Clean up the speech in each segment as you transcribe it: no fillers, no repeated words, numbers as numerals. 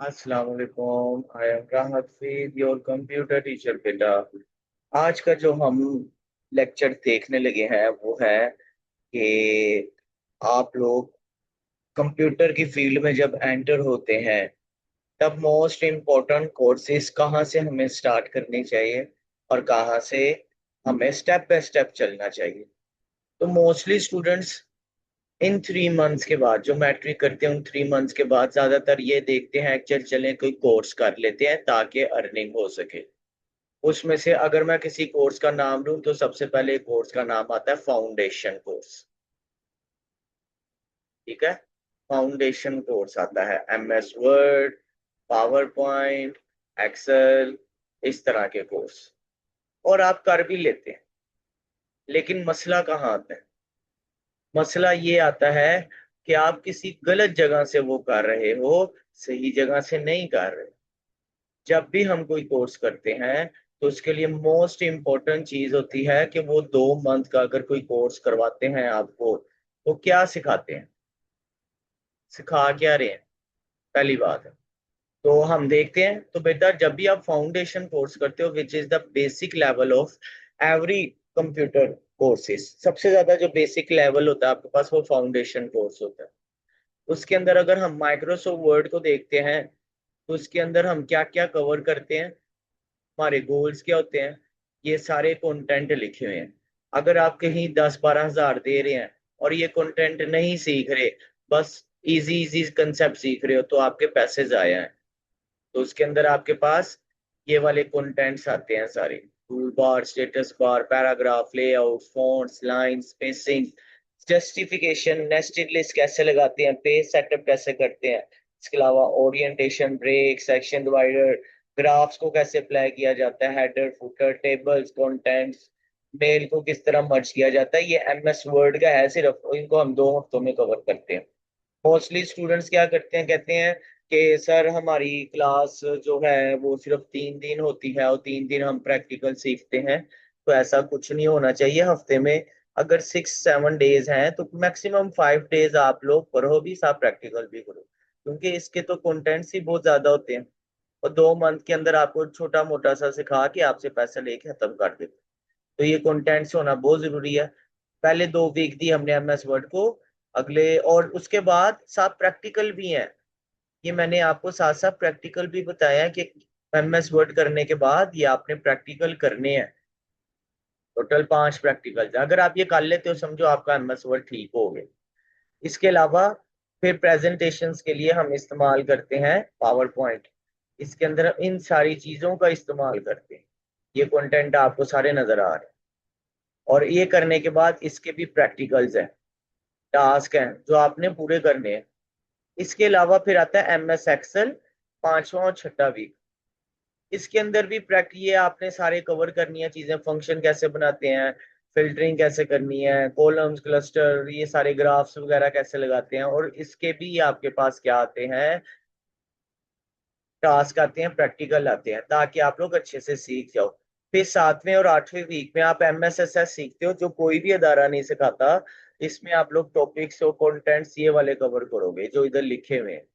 अस्सलाम वालेकुम। I am राहत फीद, योर कंप्यूटर टीचर बेटा। आज का जो हम लेक्चर देखने लगे हैं वो है कि आप लोग कंप्यूटर की फील्ड में जब एंटर होते हैं तब मोस्ट इम्पोर्टेंट कोर्सेज कहाँ से हमें स्टार्ट करनी चाहिए और कहाँ से हमें स्टेप बाय स्टेप चलना चाहिए। तो मोस्टली स्टूडेंट्स इन 3 मंथ्स के बाद जो मैट्रिक करते हैं उन 3 मंथ्स के बाद ज्यादातर ये देखते हैं चल चलें कोई कोर्स कर लेते हैं ताकि अर्निंग हो सके। उसमें से अगर मैं किसी कोर्स का नाम लूं तो सबसे पहले कोर्स का नाम आता है फाउंडेशन कोर्स। ठीक है। फाउंडेशन कोर्स आता है MS Word, PowerPoint, Excel, इस तरह के कोर्स। और आप कर भी लेते हैं, लेकिन मसला कहाँ आता है? मसला ये आता है कि आप किसी गलत जगह से वो कर रहे हो, सही जगह से नहीं कर रहे। जब भी हम कोई कोर्स करते हैं तो उसके लिए मोस्ट इम्पोर्टेंट चीज होती है कि वो 2 मंथ का अगर कोई कोर्स करवाते हैं आपको तो क्या सिखाते हैं, सिखा क्या रहे हैं, पहली बात है। तो हम देखते हैं। तो बेटा जब भी आप फाउंडेशन कोर्स करते हो which is the basic level of every computer courses, सबसे ज्यादा जो बेसिक लेवल होता है आपके पास वो फाउंडेशन कोर्स होता है। उसके अंदर अगर हम माइक्रोसॉफ्ट वर्ड को देखते हैं तो उसके अंदर हम क्या क्या कवर करते हैं, हमारे गोल्स क्या होते हैं, ये सारे कंटेंट लिखे हुए हैं। अगर आप कहीं 10-12 हज़ार दे रहे हैं और ये कंटेंट नहीं सीख रहे, बस इजी इजी कंसेप्ट सीख रहे हो, तो आपके पैसे जाया हैं। तो उसके अंदर आपके पास ये वाले कंटेंट्स आते हैं सारे, tool bar, status bar, paragraph, layout, fonts, line spacing, justification, nested list कैसे लगाते हैं, पेज सेटअप कैसे करते हैं, इसके अलावा orientation, break, section divider, graphs को कैसे अप्लाई किया जाता है, header footer, tables, contents, mail को किस तरह मर्ज किया जाता है। ये MS वर्ड का है सिर्फ, इनको हम 2 हफ्तों में कवर करते हैं। मोस्टली स्टूडेंट्स क्या करते हैं, कहते हैं कि सर हमारी क्लास जो है वो सिर्फ 3 दिन होती है और 3 दिन हम प्रैक्टिकल सीखते हैं। तो ऐसा कुछ नहीं होना चाहिए। हफ्ते में अगर 6-7 डेज हैं तो मैक्सिमम 5 डेज आप लोग पढ़ो भी, साथ प्रैक्टिकल भी करो, क्योंकि इसके तो कंटेंट्स ही बहुत ज्यादा होते हैं। और 2 मंथ के अंदर आपको छोटा मोटा सा सिखा के आपसे पैसे लेके खत्म कर देते हैं। तो ये कंटेंट्स होना बहुत जरूरी है। पहले 2 वीक दी हमने MS वर्ड को, अगले और उसके बाद साथ प्रैक्टिकल भी हैं। ये मैंने आपको साथ साथ प्रैक्टिकल भी बताया है कि MS वर्ड करने के बाद ये आपने प्रैक्टिकल करने हैं। टोटल 5 प्रैक्टिकल, अगर आप ये कर लेते हो समझो आपका MS वर्ड ठीक हो गया। इसके अलावा फिर प्रेजेंटेशंस के लिए हम इस्तेमाल करते हैं पावर पॉइंट। इसके अंदर हम इन सारी चीजों का इस्तेमाल करते हैं। ये कंटेंट आपको सारे नजर आ रहे हैं। और ये करने के बाद इसके भी प्रैक्टिकल्स हैं, टास्क हैं जो आपने पूरे करने हैं। इसके अलावा फिर आता है MS एक्सेल, 5वां और 6वां वीक। इसके अंदर भी प्रैक्टिस, ये आपने सारे कवर करनी है चीजें, फंक्शन कैसे बनाते हैं, फिल्टरिंग कैसे करनी है, कॉलम्स, क्लस्टर, ये सारे ग्राफ्स वगैरह कैसे लगाते हैं। और इसके भी आपके पास क्या आते हैं, टास्क आते हैं, प्रैक्टिकल आते हैं, ताकि आप लोग अच्छे से सीख जाओ। फिर 7वें और 8वें वीक में आप MSSS सीखते हो, जो कोई भी अदारा नहीं सिखाता। इसमें आप लोग टॉपिक्स और कंटेंट्स ये वाले कवर करोगे जो इधर लिखे हुए हैं।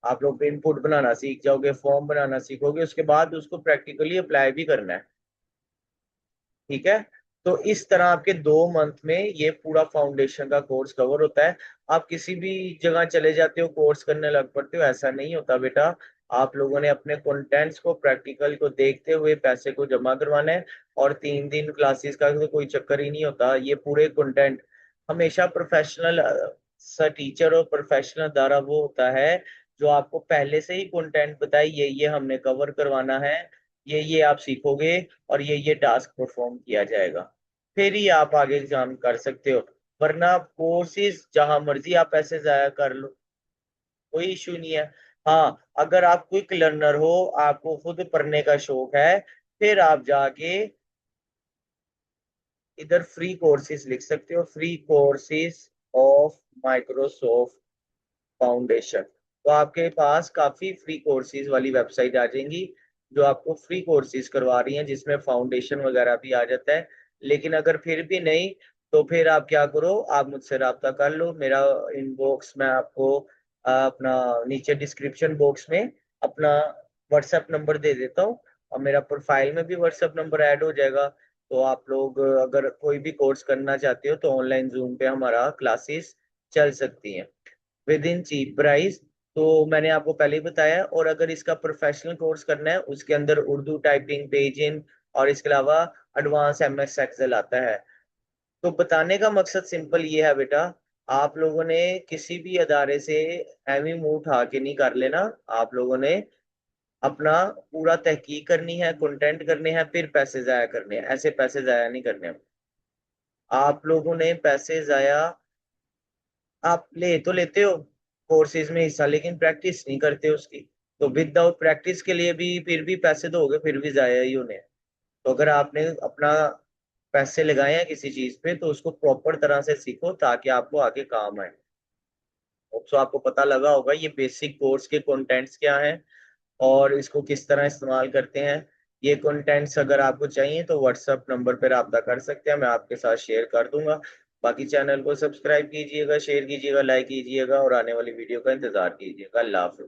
आप लोग इनपुट बनाना सीख जाओगे, फॉर्म बनाना सीखोगे, उसके बाद उसको प्रैक्टिकली अप्लाई भी करना है। ठीक है। तो इस तरह आपके 2 मंथ में ये पूरा फाउंडेशन का कोर्स कवर होता है। आप किसी भी जगह चले जाते हो कोर्स करने लग पड़ते हो, ऐसा नहीं होता बेटा। आप लोगों ने अपने कंटेंट्स को, प्रैक्टिकल को देखते हुए पैसे को जमा करवाना है। और 3 दिन क्लासेस का तो कोई चक्कर ही नहीं होता। ये पूरे कंटेंट हमेशा प्रोफेशनल सा टीचर और प्रोफेशनल द्वारा वो होता है जो आपको पहले से ही कंटेंट बताए, ये हमने कवर करवाना है, ये आप सीखोगे और ये टास्क परफॉर्म किया जाएगा, फिर ही आप आगे एग्जाम कर सकते हो। वरना कोर्सेज जहां मर्जी आप पैसे जाया कर लो, कोई इशू नहीं है। हाँ, अगर आप क्विक लर्नर हो, आपको खुद पढ़ने का शौक है, फिर आप जाके इधर फ्री कोर्सेज लिख सकते हो, free courses of Microsoft foundation. तो आपके पास काफी फ्री कोर्सेज वाली वेबसाइट आ जाएंगी जो आपको फ्री कोर्सेज करवा रही हैं, जिसमें फाउंडेशन वगैरह भी आ जाता है। लेकिन अगर फिर भी नहीं, तो फिर आप क्या करो, आप मुझसे रब्ता कर लो। मेरा इनबॉक्स में आपको अपना नीचे डिस्क्रिप्शन बॉक्स में अपना व्हाट्सएप नंबर दे देता हूँ, और मेरा प्रोफाइल में भी व्हाट्सएप नंबर ऐड हो जाएगा। तो आप लोग अगर कोई भी कोर्स करना चाहते हो तो ऑनलाइन जूम पे हमारा क्लासेस चल सकती हैं विद इन चीप प्राइस। तो मैंने आपको पहले ही बताया। और अगर इसका प्रोफेशनल कोर्स करना है, उसके अंदर उर्दू टाइपिंग, पेजिंग, और इसके अलावा एडवांस एमएस एक्सेल आता है। तो बताने का मकसद सिंपल ये है बेटा, आप लोगों ने किसी भी अदारे से एवी मुंह उठा के नहीं कर लेना। आप लोगों ने अपना पूरा तहकीक करनी है, कंटेंट करने हैं, फिर पैसे जाया करने हैं। ऐसे पैसे जाया नहीं करने। आप लोगों ने पैसे जाया, आप ले तो लेते हो कोर्सेज में हिस्सा, लेकिन प्रैक्टिस नहीं करते उसकी। तो विदाउट प्रैक्टिस के लिए भी फिर भी पैसे दोगे, फिर भी जाया ही होने हैं। तो अगर आपने अपना पैसे लगाए हैं किसी चीज पे, तो उसको प्रॉपर तरह से सीखो ताकि आपको आगे काम आए। तो आपको पता लगा होगा ये बेसिक कोर्स के कंटेंट्स क्या हैं और इसको किस तरह इस्तेमाल करते हैं। ये कंटेंट्स अगर आपको चाहिए तो व्हाट्सएप नंबर पर रब्ता कर सकते हैं, मैं आपके साथ शेयर कर दूंगा। बाकी चैनल को सब्सक्राइब कीजिएगा, शेयर कीजिएगा, लाइक कीजिएगा, और आने वाली वीडियो का इंतजार कीजिएगा। अल्लाह हाफिज।